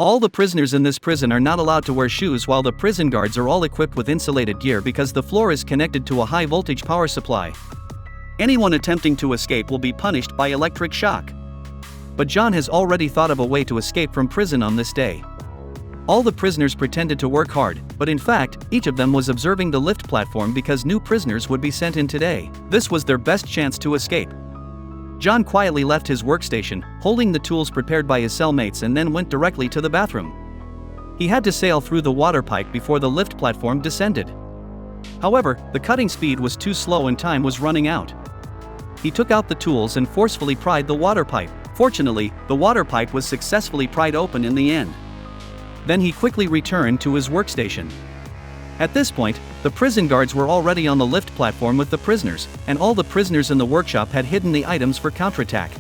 All the prisoners in this prison are not allowed to wear shoes, while the prison guards are all equipped with insulated gear because the floor is connected to a high voltage power supply. Anyone attempting to escape will be punished by electric shock. But John has already thought of a way to escape from prison on this day. All the prisoners pretended to work hard, but in fact, each of them was observing the lift platform because new prisoners would be sent in today. This was their best chance to escape. John quietly left his workstation, holding the tools prepared by his cellmates, and then went directly to the bathroom. He had to sail through the water pipe before the lift platform descended. However, the cutting speed was too slow and time was running out. He took out the tools and forcefully pried the water pipe. Fortunately, the water pipe was successfully pried open in the end. Then he quickly returned to his workstation. At this point, the prison guards were already on the lift platform with the prisoners, and all the prisoners in the workshop had hidden the items for counterattack.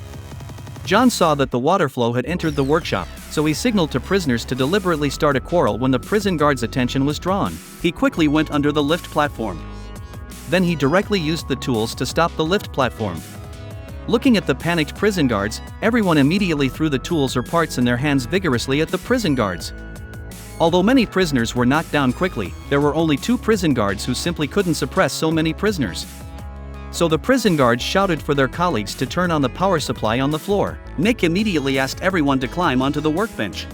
John saw that the water flow had entered the workshop, so he signaled to prisoners to deliberately start a quarrel when the prison guards' attention was drawn. He quickly went under the lift platform. Then he directly used the tools to stop the lift platform. Looking at the panicked prison guards, everyone immediately threw the tools or parts in their hands vigorously at the prison guards. Although many prisoners were knocked down quickly, there were only 2 prison guards who simply couldn't suppress so many prisoners. So the prison guards shouted for their colleagues to turn on the power supply on the floor. Nick immediately asked everyone to climb onto the workbench.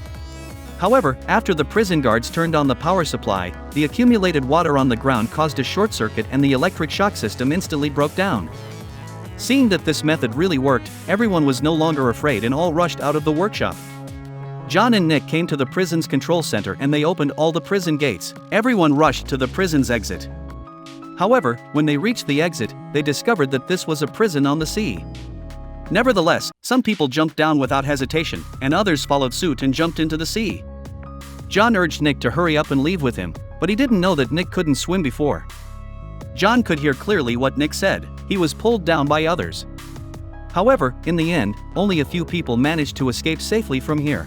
However, after the prison guards turned on the power supply, the accumulated water on the ground caused a short circuit and the electric shock system instantly broke down. Seeing that this method really worked, everyone was no longer afraid and all rushed out of the workshop. John and Nick came to the prison's control center and they opened all the prison gates. Everyone rushed to the prison's exit. However, when they reached the exit, they discovered that this was a prison on the sea. Nevertheless, some people jumped down without hesitation, and others followed suit and jumped into the sea. John urged Nick to hurry up and leave with him, but he didn't know that Nick couldn't swim before. John could hear clearly what Nick said. He was pulled down by others. However, in the end, only a few people managed to escape safely from here.